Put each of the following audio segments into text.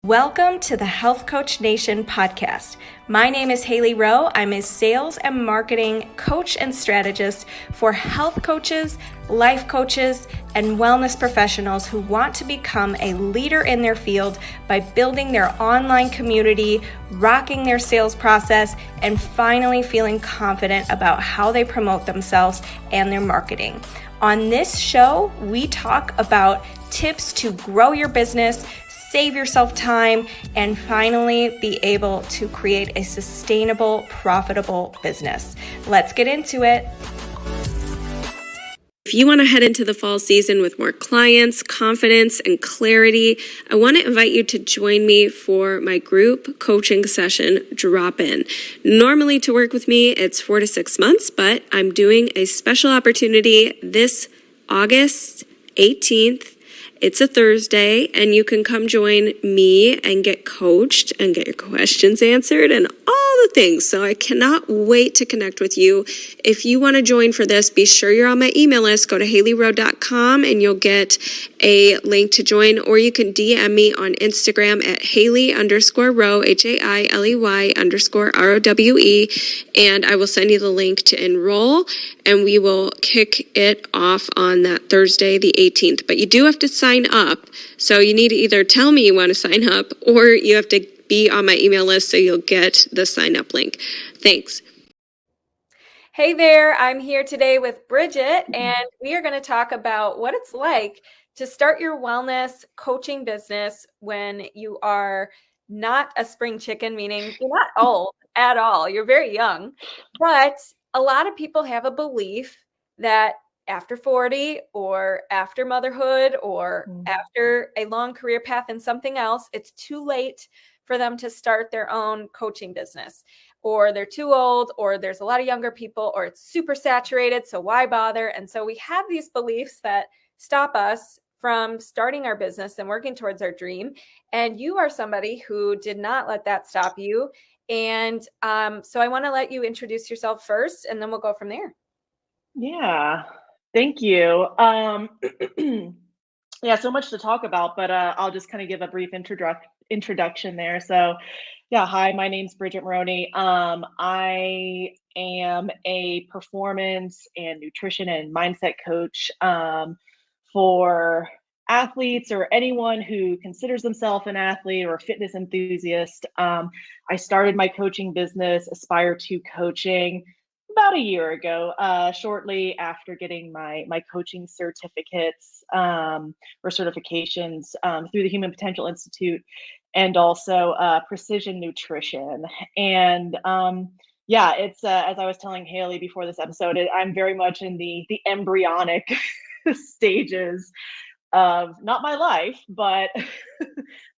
Welcome to the Health Coach Nation podcast. My name is Hailey Rowe. I'm a sales and marketing coach and strategist for health coaches, life coaches, and wellness professionals who want to become a leader in their field by building their online community, rocking their sales process, and finally feeling confident about how they promote themselves and their marketing. On this show, we talk about tips to grow your business, save yourself time, and finally be able to create a sustainable, profitable business. Let's get into it. If you want to head into the fall season with more clients, confidence, and clarity, I want to invite you to join me for my group coaching session drop-in. Normally to work with me, it's 4 to 6 months, but I'm doing a special opportunity this August 18th. It's a Thursday, and you can come join me and get coached and get your questions answered and all the things. So I cannot wait to connect with you. If you want to join for this, be sure you're on my email list. Go to HaileyRowe.com and you'll get a link to join, or you can DM me on Instagram at Hailey_Rowe, HAILEY_ROWE, and I will send you the link to enroll, and we will kick it off on that Thursday, the 18th. But you do have to sign up. So you need to either tell me you want to sign up, or you have to be on my email list so you'll get the sign up link. Thanks. Hey there, I'm here today with Bridget, and we are going to talk about what it's like to start your wellness coaching business when you are not a spring chicken, meaning you're not old at all. You're very young, but a lot of people have a belief that after 40 or after motherhood or after a long career path in something else, it's too late for them to start their own coaching business, or they're too old, or there's a lot of younger people, or it's super saturated, so why bother? And so we have these beliefs that stop us from starting our business and working towards our dream. And you are somebody who did not let that stop you. And so I want to let you introduce yourself first, and then we'll go from there. Yeah, thank you. Yeah, so much to talk about, but I'll just kind of give a brief introduction there. So, yeah, hi, my name's Bridget Maroney. I am a performance and nutrition and mindset coach for athletes or anyone who considers themselves an athlete or a fitness enthusiast. I started my coaching business, Aspire to Coaching, about a year ago, shortly after getting my coaching certificates or certifications through the Human Potential Institute, and also precision nutrition. And yeah, it's as I was telling Hailey before this episode, I'm very much in the embryonic stages of not my life, but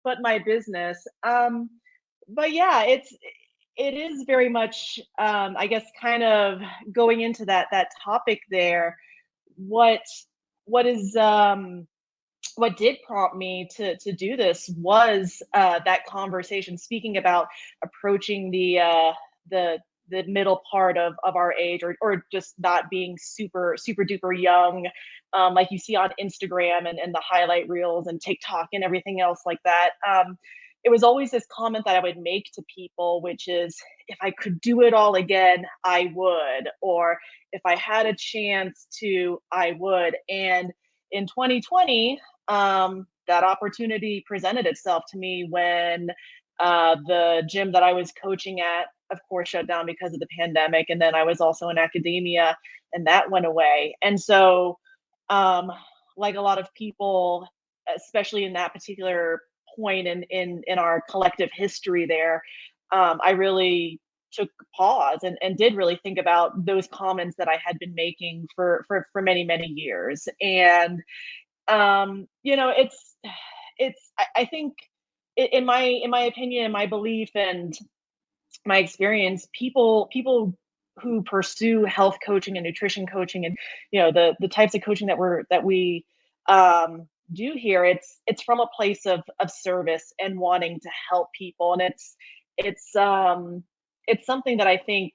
but my business. But yeah, it is very much, I guess, kind of going into that topic there. What is what did prompt me to do this was that conversation, speaking about approaching the middle part of our age, or just not being super duper young, like you see on Instagram and the highlight reels and TikTok and everything else like that. It was always this comment that I would make to people, which is, if I could do it all again, I would, or if I had a chance to, I would. And in 2020, that opportunity presented itself to me when the gym that I was coaching at, of course, shut down because of the pandemic. And then I was also in academia, and that went away. And so, like a lot of people, especially in that particular point in our collective history there, I really took pause and did really think about those comments that I had been making for many years. And you know, I think, in my opinion, my belief, and my experience, people who pursue health coaching and nutrition coaching, and the types of coaching that we do here, it's from a place of service and wanting to help people. And it's something that I think,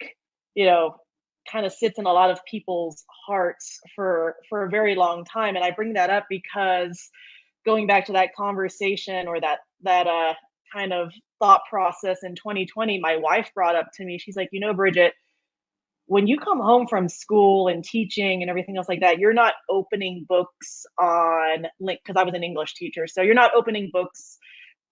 kind of sits in a lot of people's hearts for a very long time. And I bring that up because, going back to that conversation, or that kind of thought process in 2020, my wife brought up to me. She's like, Bridget, when you come home from school and teaching and everything else like that, you're not opening books on, like, because I was an English teacher, so you're not opening books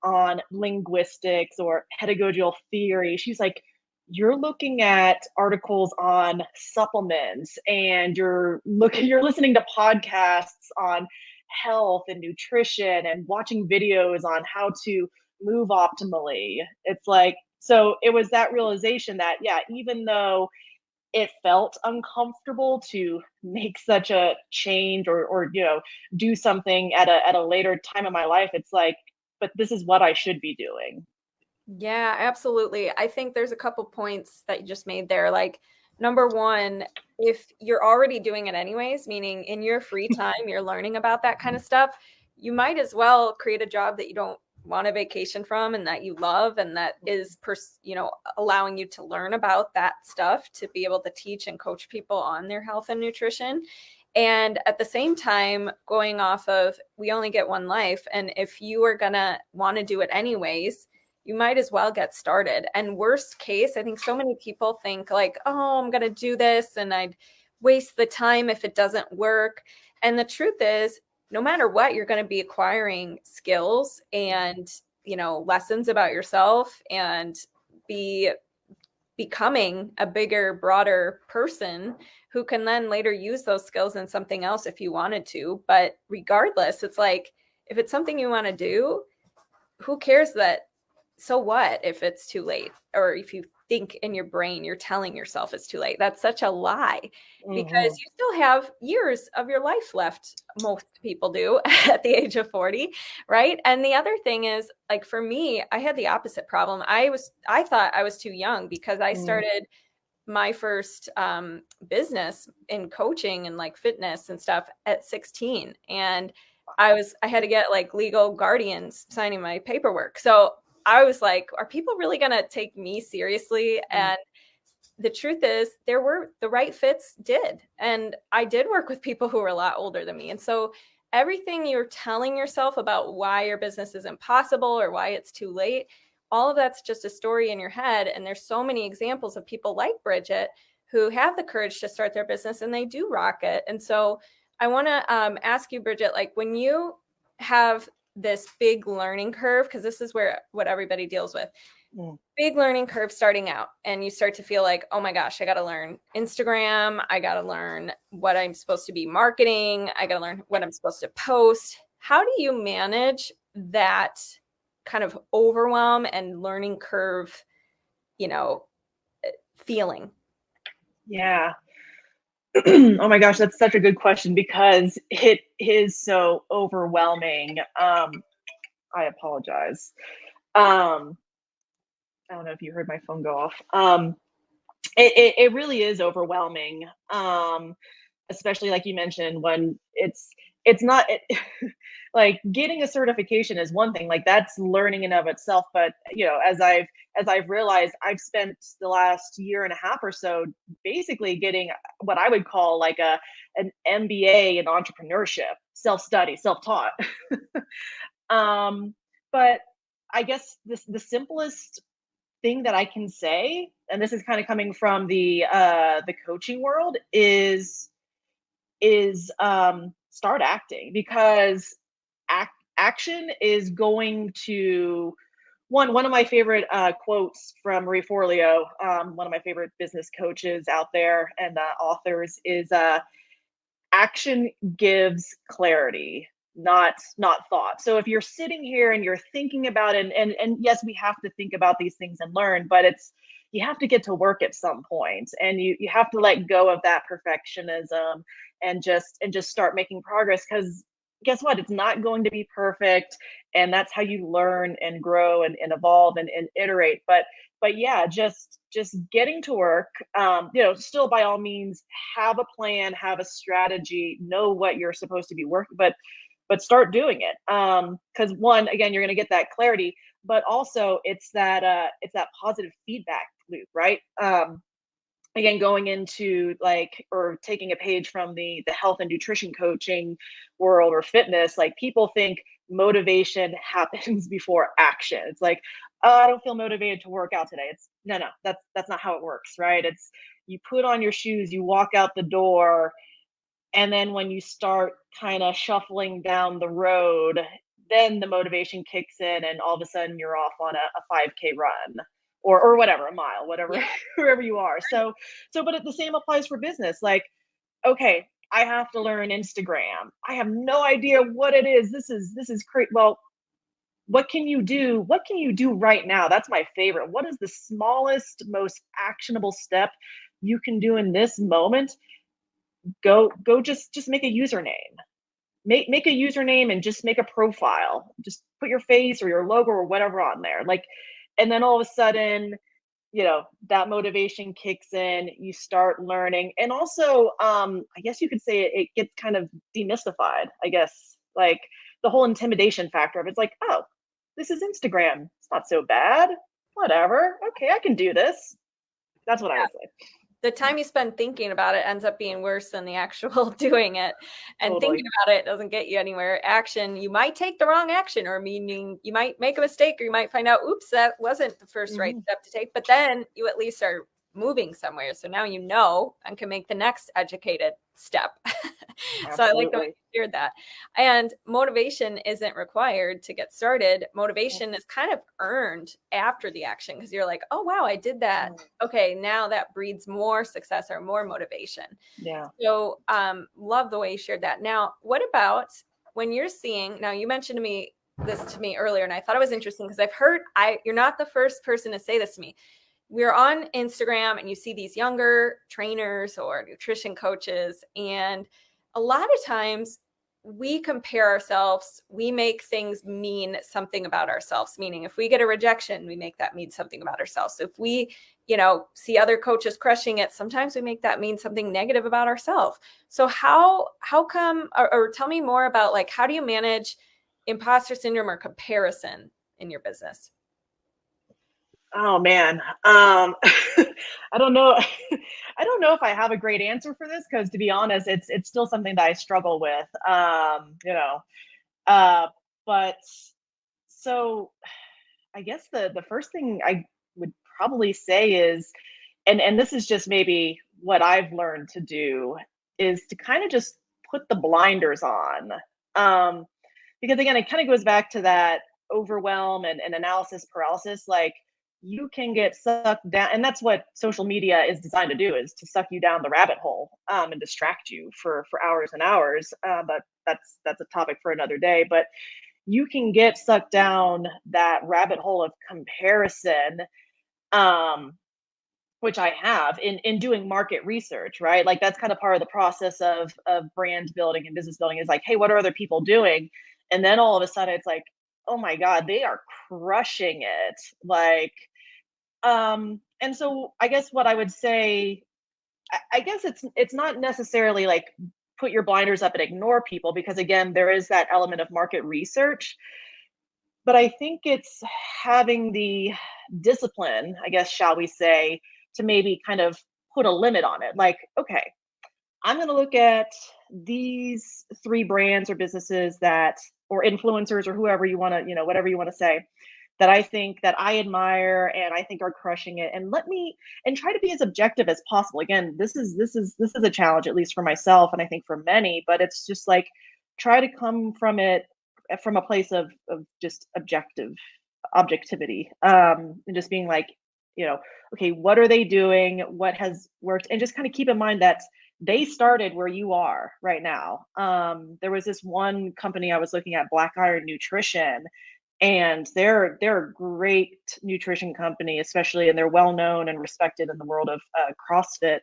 on linguistics or pedagogical theory. She's like, you're looking at articles on supplements, and you're listening to podcasts on health and nutrition and watching videos on how to move optimally. It's like, so it was that realization that, yeah, even though it felt uncomfortable to make such a change, or do something at a later time in my life, it's like, but this is what I should be doing. Yeah, absolutely. I think there's a couple points that you just made there. Like, number one, if you're already doing it anyways, meaning in your free time, you're learning about that kind of stuff, you might as well create a job that you don't want a vacation from and that you love, and that is, allowing you to learn about that stuff to be able to teach and coach people on their health and nutrition. And at the same time, going off of, we only get one life. And if you are going to want to do it anyways, you might as well get started. And worst case, I think so many people think like, oh, I'm going to do this and I'd waste the time if it doesn't work. And the truth is, no matter what, you're going to be acquiring skills and, lessons about yourself, and becoming a bigger, broader person who can then later use those skills in something else if you wanted to. But regardless, it's like, if it's something you want to do, who cares that? So what if it's too late? Or if you think in your brain, you're telling yourself it's too late. That's such a lie, because you still have years of your life left. Most people do at the age of 40, right? And the other thing is, like, for me, I had the opposite problem. I thought I was too young, because I started my first business in coaching and like fitness and stuff at 16. And I had to get like legal guardians signing my paperwork. So I was like, are people really going to take me seriously? And the truth is, there were the right fits did. And I did work with people who were a lot older than me. And so everything you're telling yourself about why your business is impossible or why it's too late, all of that's just a story in your head. And there's so many examples of people like Bridget who have the courage to start their business and they do rock it. And so I want to ask you, Bridget, like, when you have this big learning curve, because this is what everybody deals with, big learning curve starting out, and you start to feel like, oh my gosh, I got to learn Instagram, I got to learn what I'm supposed to be marketing, I got to learn what I'm supposed to post. How do you manage that kind of overwhelm and learning curve, feeling? Yeah. Oh my gosh, that's such a good question, because it is so overwhelming. I apologize. I don't know if you heard my phone go off. It really is overwhelming. Especially like you mentioned, when it's not like, getting a certification is one thing, like that's learning in of itself. But as I've realized, I've spent the last year and a half or so basically getting what I would call like an MBA in entrepreneurship, self-study, self-taught. But I guess the simplest thing that I can say, and this is kind of coming from the coaching world, is start acting, because action is going to, one of my favorite quotes from Marie Forleo, one of my favorite business coaches out there and authors, is action gives clarity, not thought. So if you're sitting here and you're thinking about it, and yes, we have to think about these things and learn, but you have to get to work at some point, and you have to let go of that perfectionism and just start making progress, because guess what, it's not going to be perfect, and that's how you learn and grow and evolve and iterate. But yeah, just getting to work. Still, by all means, have a plan, have a strategy, know what you're supposed to be working, but start doing it. Because one, again, you're going to get that clarity, but also it's that positive feedback loop, right? Again, going into or taking a page from the health and nutrition coaching world or fitness, like, people think motivation happens before action. It's like, oh, I don't feel motivated to work out today. It's no, that's not how it works, right? It's you put on your shoes, you walk out the door, and then when you start kind of shuffling down the road, then the motivation kicks in, and all of a sudden you're off on a 5K run or whatever, a mile, whatever, Yeah. wherever you are. But the same applies for business. Like, okay, I have to learn Instagram. I have no idea what it is. This is great. Well, what can you do? What can you do right now? That's my favorite. What is the smallest, most actionable step you can do in this moment? Go just make a username. Make a username and just make a profile. Just put your face or your logo or whatever on there. Like, and then all of a sudden, that motivation kicks in, you start learning. And also, I guess you could say it gets kind of demystified, I guess, like the whole intimidation factor of it's like, oh, this is Instagram. It's not so bad. Whatever. Okay, I can do this. That's what I would say. The time you spend thinking about it ends up being worse than the actual doing it. And Totally. thinking about it doesn't get you anywhere. Action, you might take the wrong action, or meaning you might make a mistake, or you might find out, oops, that wasn't the first right step to take. But then you at least are moving somewhere. So now you know and can make the next educated step. So I like the way you shared that. And motivation isn't required to get started. Motivation is kind of earned after the action, because you're like, oh, wow, I did that. Okay, now that breeds more success or more motivation. Yeah. So love the way you shared that. Now, what about when you're seeing, now you mentioned this to me earlier, and I thought it was interesting because I've heard, you're not the first person to say this to me. We're on Instagram and you see these younger trainers or nutrition coaches, and a lot of times we compare ourselves, we make things mean something about ourselves. Meaning if we get a rejection, we make that mean something about ourselves. So if we, see other coaches crushing it, sometimes we make that mean something negative about ourselves. So how come, or tell me more about, like, how do you manage imposter syndrome or comparison in your business? Oh man. I don't know. I don't know if I have a great answer for this, because to be honest, it's still something that I struggle with. But so I guess the first thing I would probably say is, and this is just maybe what I've learned to do, is to kind of just put the blinders on. Because again, it kind of goes back to that overwhelm and analysis paralysis. Like, you can get sucked down, and that's what social media is designed to do, is to suck you down the rabbit hole, and distract you for hours and hours. But that's a topic for another day. But you can get sucked down that rabbit hole of comparison, um, which I have in doing market research, right? Like, that's kind of part of the process of brand building and business building, is like, hey, what are other people doing? And then all of a sudden it's like, oh my God, they are crushing it. Like, and so I guess what I would say, I guess it's not necessarily like put your blinders up and ignore people, because again, there is that element of market research. But I think it's having the discipline, I guess, shall we say, to maybe kind of put a limit on it. Like, okay, I'm going to look at these 3 brands or businesses or influencers or whoever you want to, whatever you want to say, that I think that I admire and I think are crushing it. And try to be as objective as possible. Again, this is a challenge, at least for myself, and I think for many, but it's just like, try to come from it from a place of just objectivity, and just being like, okay, what are they doing? What has worked? And just kind of keep in mind that they started where you are right now. There was this one company I was looking at, Black Iron Nutrition, and they're a great nutrition company, especially, and they're well known and respected in the world of CrossFit.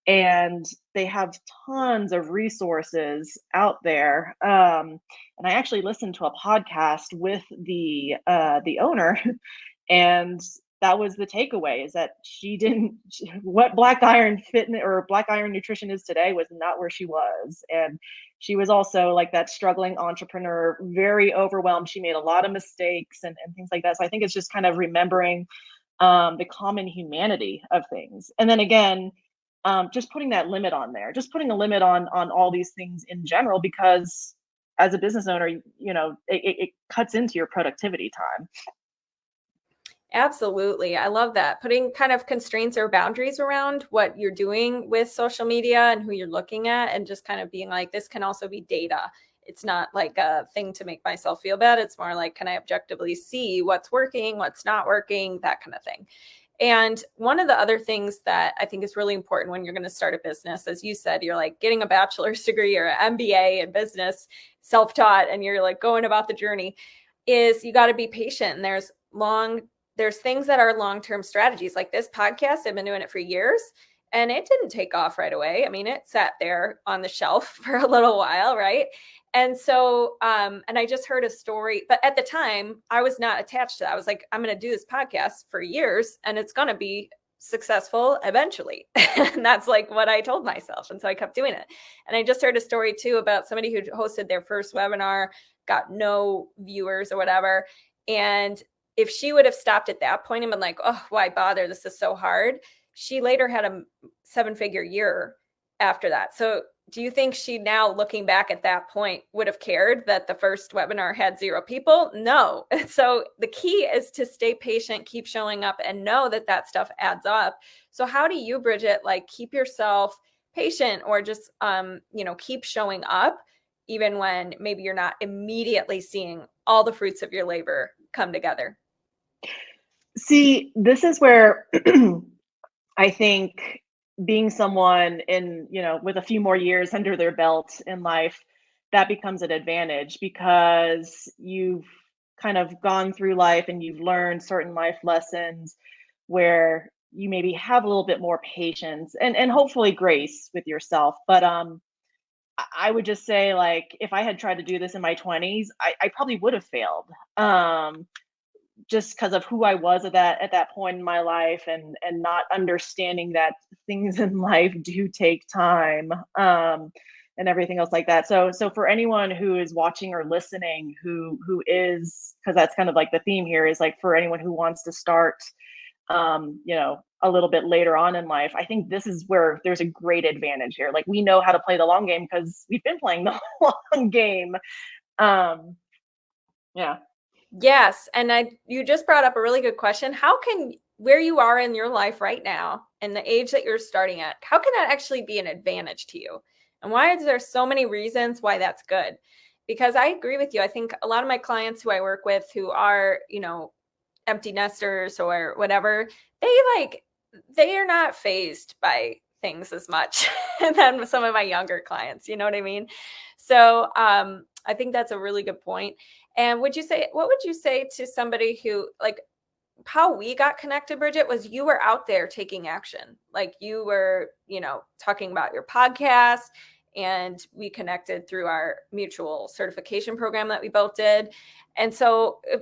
And they have tons of resources out there. And I actually listened to a podcast with the owner, and that was the takeaway, is that what Black Iron Fitness or Black Iron Nutrition is today was not where she was. And she was also like that struggling entrepreneur, very overwhelmed. She made a lot of mistakes and things like that. So I think it's just kind of remembering the common humanity of things. And then again, just putting that limit on there, just putting a limit on all these things in general, because as a business owner, it cuts into your productivity time. Absolutely. I love that. Putting kind of constraints or boundaries around what you're doing with social media and who you're looking at, and just kind of being like, this can also be data. It's not like a thing to make myself feel bad. It's more like, can I objectively see what's working, what's not working, that kind of thing. And one of the other things that I think is really important when you're going to start a business, as you said, you're like getting a bachelor's degree or an MBA in business, self-taught, and you're like going about the journey, is you got to be patient. And there's things that are long-term strategies. Like this podcast, I've been doing it for years and it didn't take off right away. I mean, it sat there on the shelf for a little while, right? And so, and I just heard a story, but at the time I was not attached to that. I was like, I'm going to do this podcast for years and it's going to be successful eventually. And that's like what I told myself. And so I kept doing it. And I just heard a story too about somebody who hosted their first webinar, got no viewers or whatever. And if she would have stopped at that point and been like, oh, why bother? This is so hard. She later had a 7-figure year after that. So do you think she now, looking back at that point, would have cared that the first webinar had 0 people? No. So the key is to stay patient, keep showing up, and know that that stuff adds up. So how do you, Bridget, like keep yourself patient or just, keep showing up even when maybe you're not immediately seeing all the fruits of your labor come together? See, this is where I think being someone with a few more years under their belt in life, that becomes an advantage because you've kind of gone through life and you've learned certain life lessons where you maybe have a little bit more patience and hopefully grace with yourself. But I would just say, like, if I had tried to do this in my 20s, I probably would have failed. Just because of who I was at that point in my life and not understanding that things in life do take time, and everything else like that. So for anyone who is watching or listening, who is, because that's kind of like the theme here, is like for anyone who wants to start, a little bit later on in life, I think this is where there's a great advantage here. Like, we know how to play the long game because we've been playing the long game. Yeah. Yes. And you just brought up a really good question. How can, where you are in your life right now and the age that you're starting at, how can that actually be an advantage to you? And why is there so many reasons why that's good? Because I agree with you. I think a lot of my clients who I work with who are, empty nesters or whatever, they are not fazed by things as much than some of my younger clients. You know what I mean? So I think that's a really good point. And what would you say to somebody who, like, how we got connected, Bridget, was you were out there taking action. Like, you were, talking about your podcast, and we connected through our mutual certification program that we both did. And so it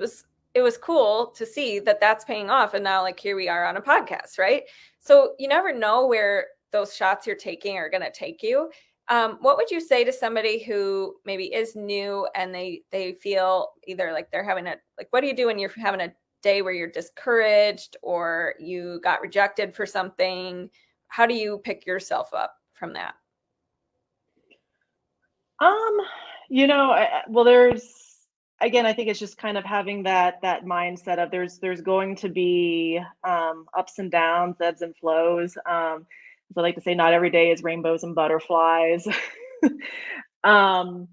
was cool to see that that's paying off. And now, like, here we are on a podcast, right? So you never know where those shots you're taking are going to take you. What would you say to somebody who maybe is new and they feel either like they're having what do you do when you're having a day where you're discouraged or you got rejected for something? How do you pick yourself up from that? Again, I think it's just kind of having that mindset of there's going to be ups and downs, ebbs and flows. So I like to say, not every day is rainbows and butterflies. But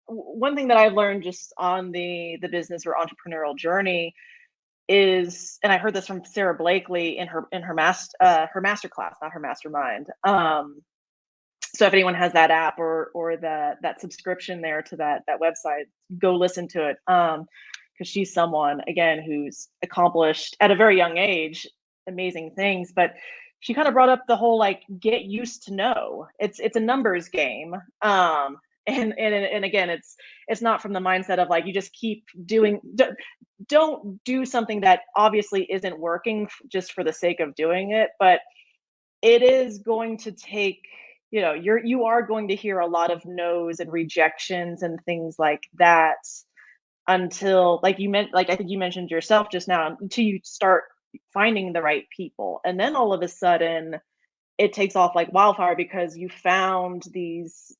one thing that I've learned just on the business or entrepreneurial journey is, and I heard this from Sarah Blakely in her master class, not her mastermind. So if anyone has that app or that subscription there to that website, go listen to it. Because she's someone, again, who's accomplished at a very young age amazing things, but she kind of brought up the whole, like, get used to know. It's a numbers game. And again, it's not from the mindset of like, you just keep doing, don't do something that obviously isn't working just for the sake of doing it, but it is going to take, you are going to hear a lot of no's and rejections and things like that until, like I think you mentioned yourself just now, until you start finding the right people. And then all of a sudden it takes off like wildfire because you found these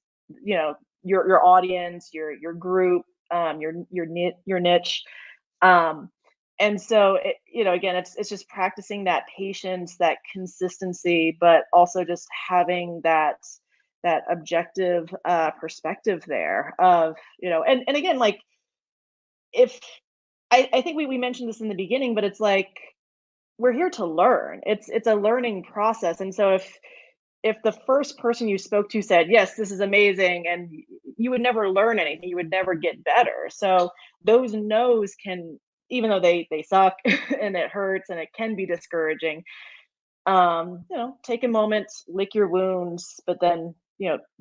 your audience, your group, your niche. And so again, it's just practicing that patience, that consistency, but also just having that objective perspective there of, and again, like, if I think we mentioned this in the beginning, but it's like, we're here to learn. It's a learning process. And so if the first person you spoke to said, yes, this is amazing, and you would never learn anything, you would never get better. So those no's can, even though they suck and it hurts and it can be discouraging, take a moment, lick your wounds, but then,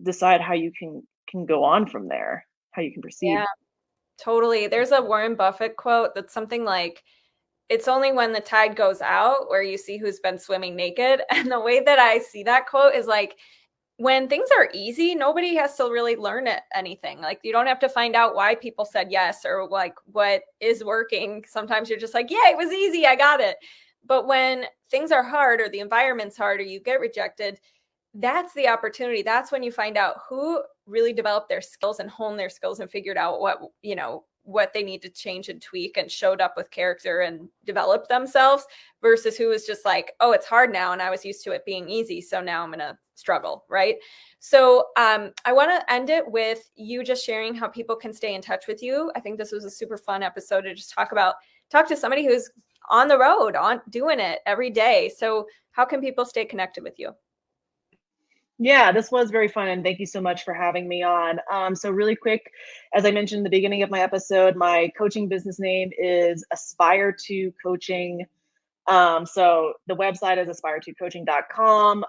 decide how you can go on from there, how you can proceed. Yeah, totally. There's a Warren Buffett quote that's something like, it's only when the tide goes out where you see who's been swimming naked. And the way that I see that quote is like, when things are easy, nobody has to really learn anything. Like, you don't have to find out why people said yes or like what is working. Sometimes you're just like, yeah, it was easy, I got it. But when things are hard or the environment's hard or you get rejected, that's the opportunity. That's when you find out who really developed their skills and honed their skills and figured out what they need to change and tweak and showed up with character and developed themselves, versus who was just like, oh, it's hard now and I was used to it being easy, so now I'm going to struggle, right? So I want to end it with you just sharing how people can stay in touch with you. I think this was a super fun episode to just talk to somebody who's on the road, doing it every day. So how can people stay connected with you? Yeah, this was very fun, and thank you so much for having me on. So really quick, as I mentioned in the beginning of my episode, my coaching business name is Aspire to Coaching. So the website is aspire2coaching.com,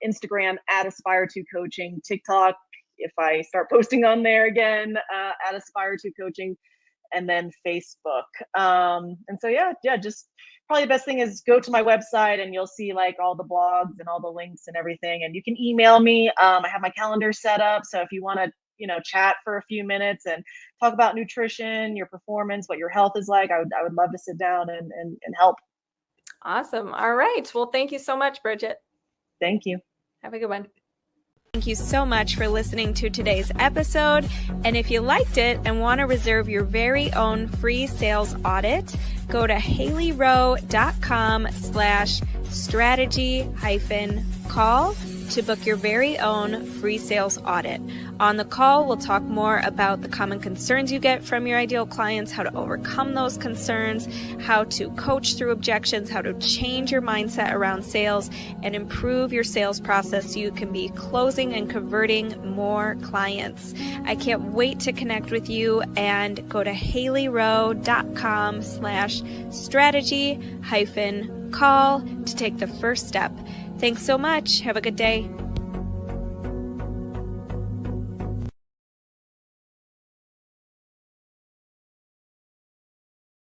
Instagram at Aspire to Coaching, TikTok, if I start posting on there again, at Aspire to Coaching, and then Facebook. And so, just probably the best thing is go to my website and you'll see like all the blogs and all the links and everything. And you can email me. I have my calendar set up. So if you want to, chat for a few minutes and talk about nutrition, your performance, what your health is like, I would love to sit down and help. Awesome. All right. Well, thank you so much, Bridget. Thank you. Have a good one. Thank you so much for listening to today's episode. And if you liked it and want to reserve your very own free sales audit, go to haileyrowe.com/strategy-call to book your very own free sales audit. On the call, we'll talk more about the common concerns you get from your ideal clients, how to overcome those concerns, how to coach through objections, how to change your mindset around sales, and improve your sales process so you can be closing and converting more clients. I can't wait to connect with you, and go to haileyrowe.com/strategy-call to take the first step. Thanks so much. Have a good day.